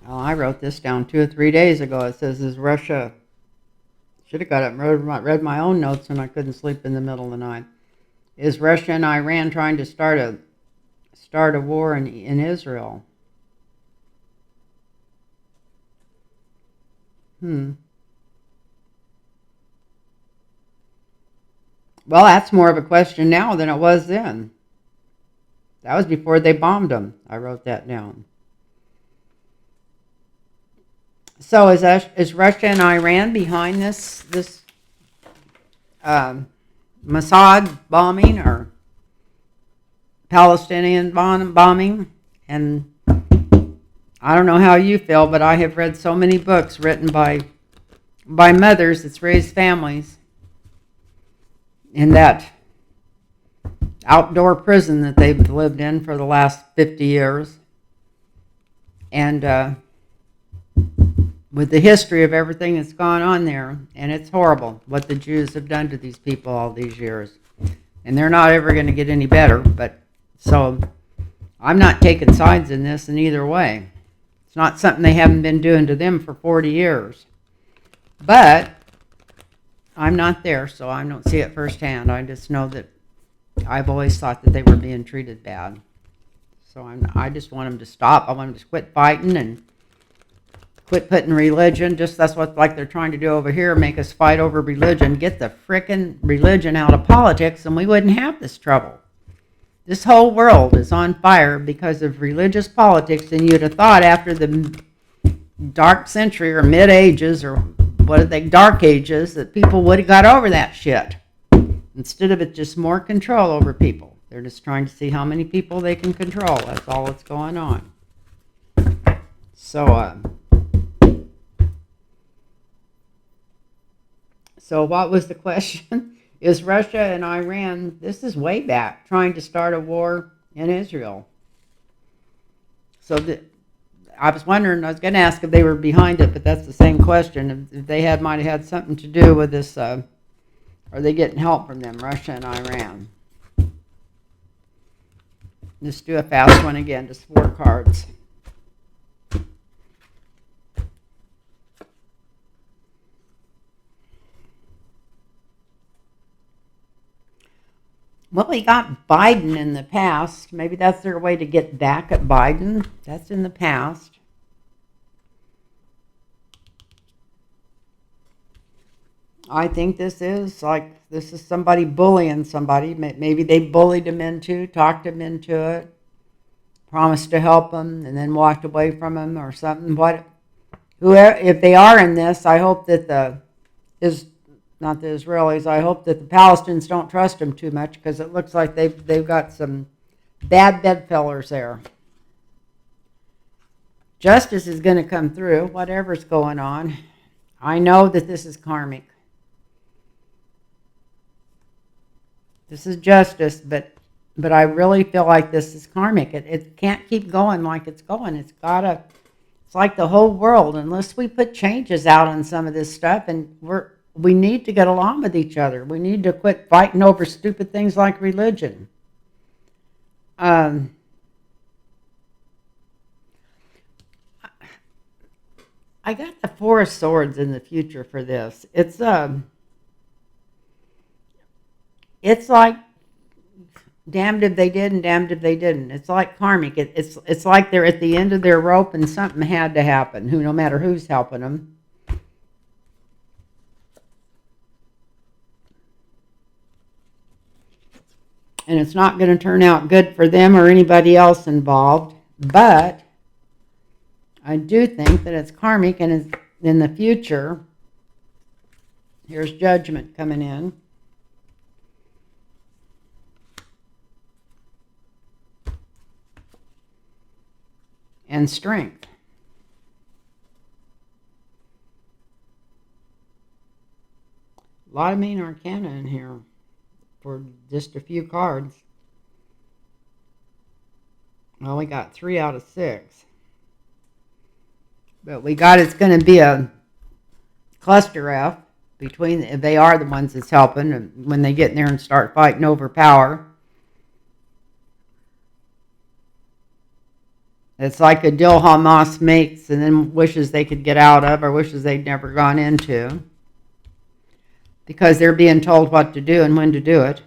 Well, I wrote this down 2 or 3 days ago. It says, is Russia... Should have got up and read my own notes when I couldn't sleep in the middle of the night. Is Russia and Iran trying to start a war in Israel? Well, that's more of a question now than it was then. That was before they bombed them. I wrote that down. So is Russia and Iran behind this Mossad bombing or Palestinian bombing? And I don't know how you feel, but I have read so many books written by mothers that's raised families in that outdoor prison that they've lived in for the last 50 years. And with the history of everything that's gone on there, and it's horrible what the Jews have done to these people all these years. and they're not ever going to get any better. But so I'm not taking sides in this in either way. It's not something they haven't been doing to them for 40 years. But I'm not there, so I don't see it firsthand. I just know that I've always thought that they were being treated bad. So I just want them to stop. I want them to quit fighting and quit putting religion. That's what like they're trying to do over here, make us fight over religion. Get the frickin' religion out of politics and we wouldn't have this trouble. This whole world is on fire because of religious politics, and you'd have thought after the dark century or mid-ages or what are they, dark ages, that people would have got over that shit. Instead of it just more control over people. They're just trying to see how many people they can control. That's all that's going on. So what was the question? Is Russia and Iran, this is way back, trying to start a war in Israel? So I was wondering, I was going to ask if they were behind it, but that's the same question. If they might have had something to do with this, are they getting help from them, Russia and Iran? Let's do a fast one again, just 4 cards. Well, we got Biden in the past. Maybe that's their way to get back at Biden. That's in the past. I think this is somebody bullying somebody. Maybe they bullied him talked him into it, promised to help him, and then walked away from him or something. Whoever, if they are in this, I hope that not the Israelis, I hope that the Palestinians don't trust them too much, because it looks like they've got some bad bedfellows there. Justice is going to come through, whatever's going on. I know that this is karmic. This is justice, but I really feel like this is karmic. It can't keep going like it's going. It's like the whole world, unless we put changes out on some of this stuff, and we need to get along with each other. We need to quit fighting over stupid things like religion. I got the 4 of Swords in the future for this. It's like damned if they did and damned if they didn't. It's like karmic. It's like they're at the end of their rope and something had to happen. No matter who's helping them. And it's not going to turn out good for them or anybody else involved. But I do think that it's karmic, and in the future, here's Judgment coming in. And Strength. A lot of main arcana in here for just a few cards. Well, we got 3 out of 6. But we got it's going to be a cluster F between, they are the ones that's helping, and when they get in there and start fighting over power. It's like a deal Hamas makes and then wishes they could get out of, or wishes they'd never gone into, because they're being told what to do and when to do it.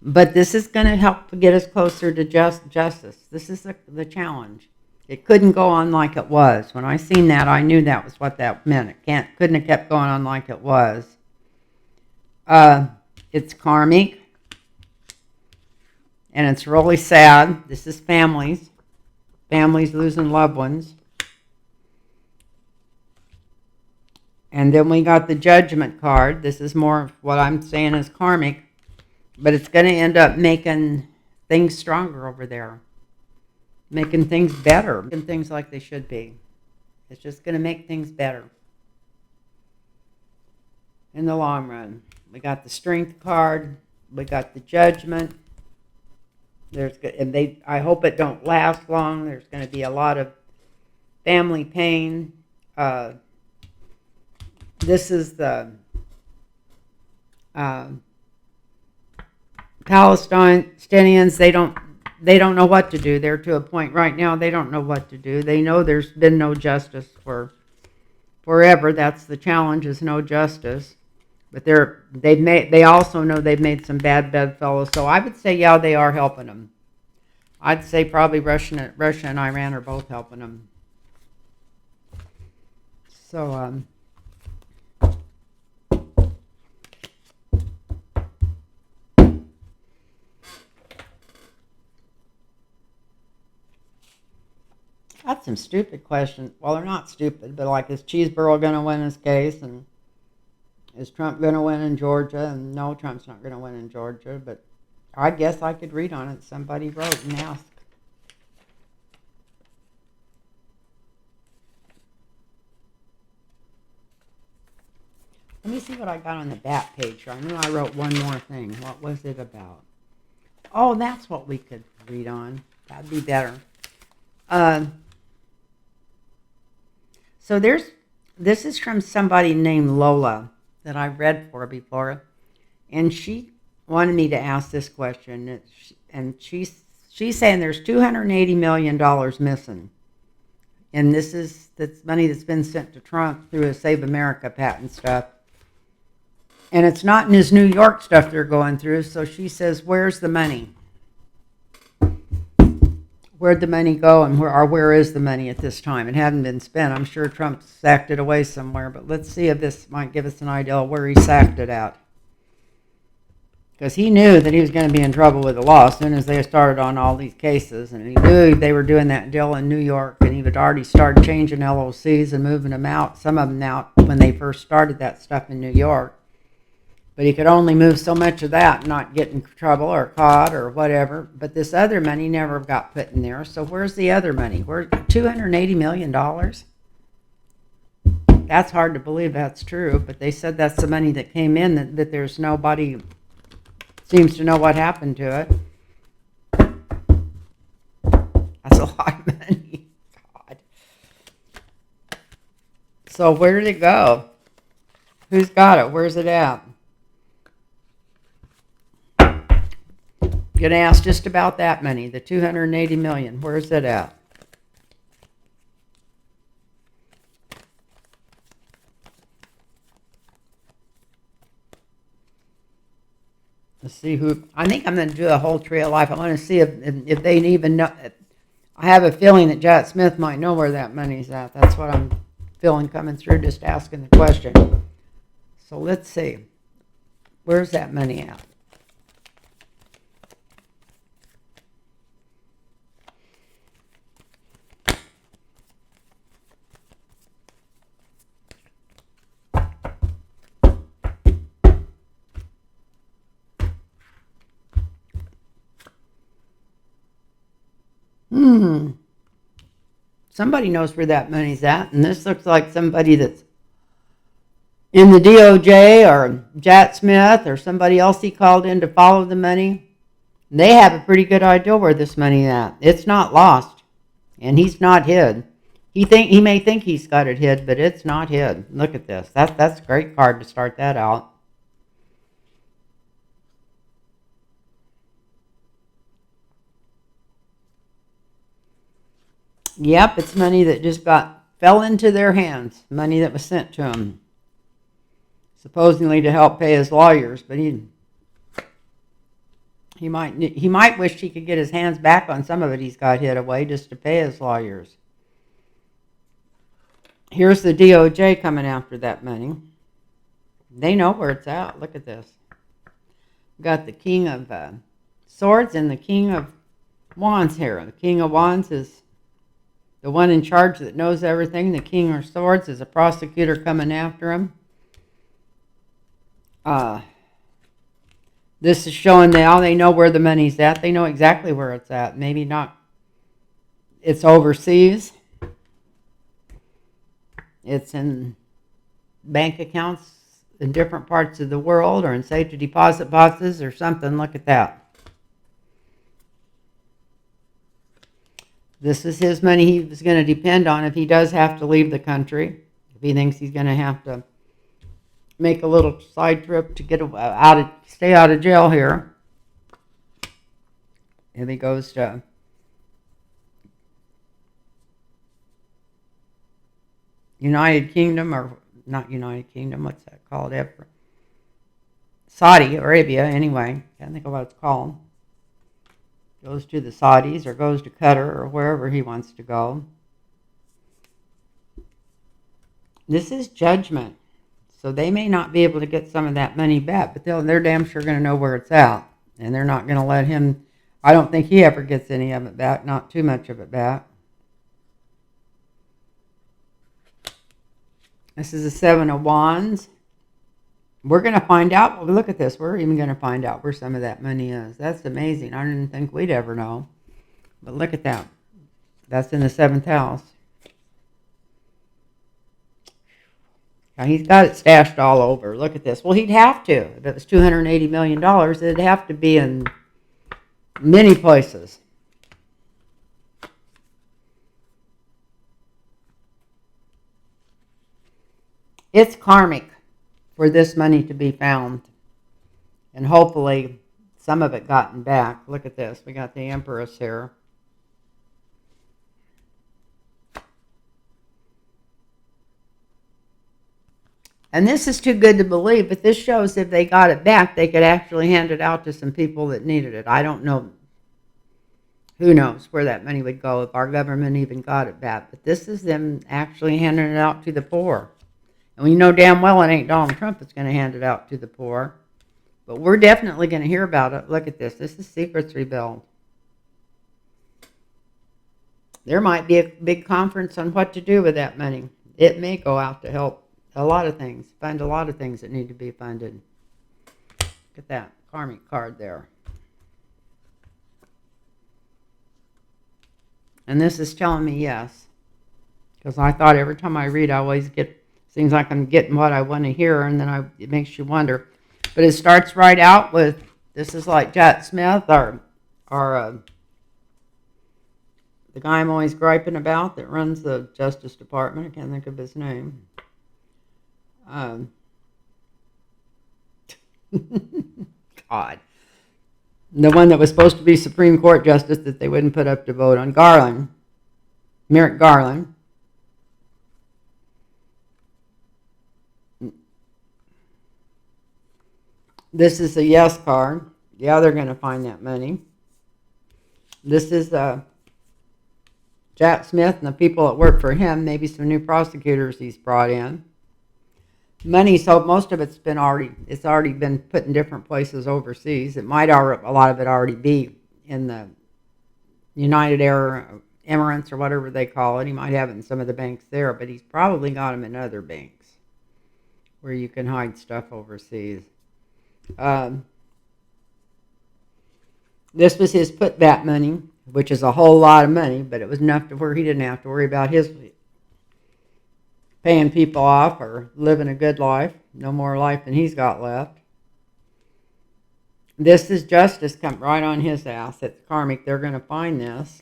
But this is going to help get us closer to justice. This is the challenge. It couldn't go on like it was. When I seen that, I knew that was what that meant. It couldn't have kept going on like it was. It's karmic. And it's really sad. This is families. Families losing loved ones. And then we got the Judgment card. This is more of what I'm saying is karmic. But it's going to end up making things stronger over there. Making things better. Making things like they should be. It's just going to make things better. In the long run. We got the Strength card. We got the Judgment. I hope it don't last long. There's going to be a lot of family pain. This is the Palestinians, they don't know what to do. They're to a point right now they don't know what to do. They know there's been no justice for forever. That's the challenge, is no justice. But they also know they've made some bad bedfellows. So I would say, yeah, they are helping them. I'd say probably Russia and Iran are both helping them. So that's some stupid questions. Well, they're not stupid, but like, is Cheeseborough going to win his case? And is Trump going to win in Georgia? And no, Trump's not going to win in Georgia. But I guess I could read on it. Somebody wrote and asked. Let me see what I got on the back page. I knew I wrote one more thing. What was it about? Oh, that's what we could read on. That'd be better. So this is from somebody named Lola that I've read for before, and she wanted me to ask this question. And she's saying there's $280 million missing, and that's money that's been sent to Trump through his Save America patent stuff. And it's not in his New York stuff they're going through. So she says, where's the money? Where'd the money go, and where is the money at this time? It hadn't been spent. I'm sure Trump sacked it away somewhere, but let's see if this might give us an idea of where he sacked it at. Because he knew that he was going to be in trouble with the law as soon as they started on all these cases, and he knew they were doing that deal in New York, and he would already start changing LOCs and moving them out, some of them out when they first started that stuff in New York. But he could only move so much of that and not get in trouble or caught or whatever. But this other money never got put in there. So where's the other money? Where's $280 million? That's hard to believe that's true. But they said that's the money that came in, that there's nobody seems to know what happened to it. That's a lot of money. God. So where did it go? Who's got it? Where's it at? Gonna ask just about that money, the $280 million. Where's it at? Let's see who. I think I'm going to do a whole tree of life. I want to see if they even know. I have a feeling that Jack Smith might know where that money's at. That's what I'm feeling coming through, just asking the question. So let's see. Where's that money at? Somebody knows where that money's at, and this looks like somebody that's in the DOJ or Jack Smith or somebody else he called in to follow the money. They have a pretty good idea where this money's at. It's not lost, and he's not hid. He may think he's got it hid, but it's not hid. Look at this. That's a great card to start that out. Yep, it's money that just fell into their hands. Money that was sent to him, supposedly to help pay his lawyers. But he might wish he could get his hands back on some of it he's got hid away just to pay his lawyers. Here's the DOJ coming after that money. They know where it's at. Look at this. We've got the King of Swords and the King of Wands here. The King of Wands is the one in charge that knows everything. The King of Swords is a prosecutor coming after him. This is showing now they know where the money's at. They know exactly where it's at. Maybe not. It's overseas. It's in bank accounts in different parts of the world or in safe deposit boxes or something. Look at that. This is his money he was going to depend on if he does have to leave the country. If he thinks he's going to have to make a little side trip to get stay out of jail here. if he goes to United Kingdom, or not United Kingdom, what's that called? Saudi Arabia, anyway. Can't think of what it's called. Goes to the Saudis or goes to Qatar or wherever he wants to go. This is judgment. So they may not be able to get some of that money back, but they're damn sure going to know where it's at. And they're not going to let him, I don't think he ever gets any of it back, not too much of it back. This is a Seven of Wands. We're going to find out. Well, look at this. We're even going to find out where some of that money is. That's amazing. I didn't think we'd ever know. But look at that. That's in the 7th house. Now, he's got it stashed all over. Look at this. Well, he'd have to. If it was $280 million, it'd have to be in many places. It's karmic for this money to be found. And hopefully some of it gotten back. Look at this. We got the Empress here. And this is too good to believe, but this shows if they got it back, they could actually hand it out to some people that needed it. I don't know. Who knows where that money would go if our government even got it back. But this is them actually handing it out to the poor. And we know damn well it ain't Donald Trump that's going to hand it out to the poor. But we're definitely going to hear about it. Look at this. This is secrets revealed. There might be a big conference on what to do with that money. It may go out to help a lot of things. Fund a lot of things that need to be funded. Look at that karmic card there. And this is telling me yes. Because I thought every time I read, I always get, seems like I'm getting what I want to hear, and then it makes you wonder. But it starts right out with, this is like Jack Smith, or the guy I'm always griping about that runs the Justice Department. I can't think of his name. God. The one that was supposed to be Supreme Court Justice that they wouldn't put up to vote on. Garland. Merrick Garland. This is a yes card. Yeah, they're going to find that money. This is Jack Smith and the people that work for him. Maybe some new prosecutors he's brought in. Money, so most of it's already been put in different places overseas. It might a lot of it already be in the United Arab Emirates or whatever they call it. He might have it in some of the banks there, but he's probably got them in other banks where you can hide stuff overseas. This was his put-back money, which is a whole lot of money, but it was enough to where he didn't have to worry about his paying people off or living a good life. No more life than he's got left. This is justice come right on his ass. It's karmic. They're going to find this.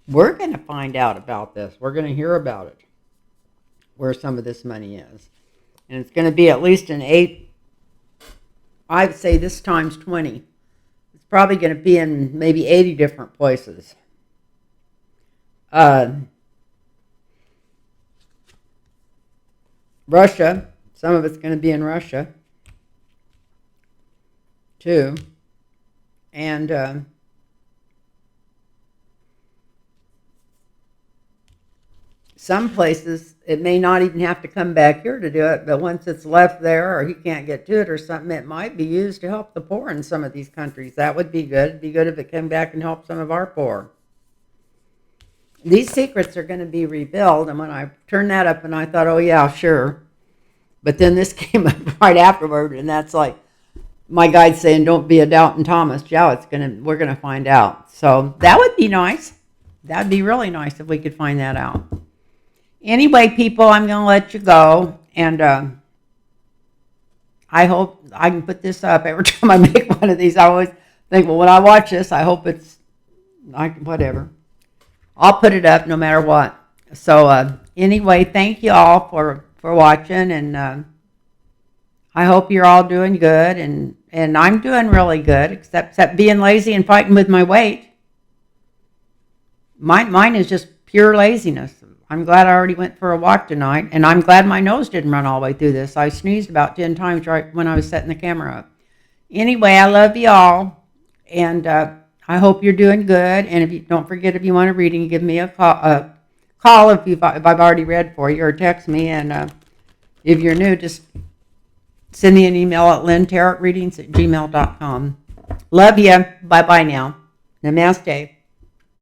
We're going to find out about this. We're going to hear about it, where some of this money is. And it's going to be at least an 8, I'd say this times 20. It's probably going to be in maybe 80 different places. Russia, some of it's going to be in Russia, too. And some places, it may not even have to come back here to do it, but once it's left there or he can't get to it or something, it might be used to help the poor in some of these countries. That would be good. It'd be good if it came back and helped some of our poor. These secrets are going to be revealed, and when I turned that up and I thought, oh yeah, sure. But then this came up right afterward, and that's like my guide saying, don't be a doubting Thomas. Yeah, we're going to find out. So that would be nice. That would be really nice if we could find that out. Anyway, people, I'm going to let you go, and I hope I can put this up every time I make one of these. I always think, well, when I watch this, I hope it's whatever. I'll put it up no matter what. So anyway, thank you all for watching, and I hope you're all doing good, and I'm doing really good, except being lazy and fighting with my weight. Mine is just pure laziness. I'm glad I already went for a walk tonight, and I'm glad my nose didn't run all the way through this. I sneezed about 10 times right when I was setting the camera up. Anyway, I love you all, and I hope you're doing good. And if you don't forget, if you want a reading, give me a call if I've already read for you, or text me. And if you're new, just send me an email at lintarrotreadings@gmail.com. Love you. Bye-bye now. Namaste.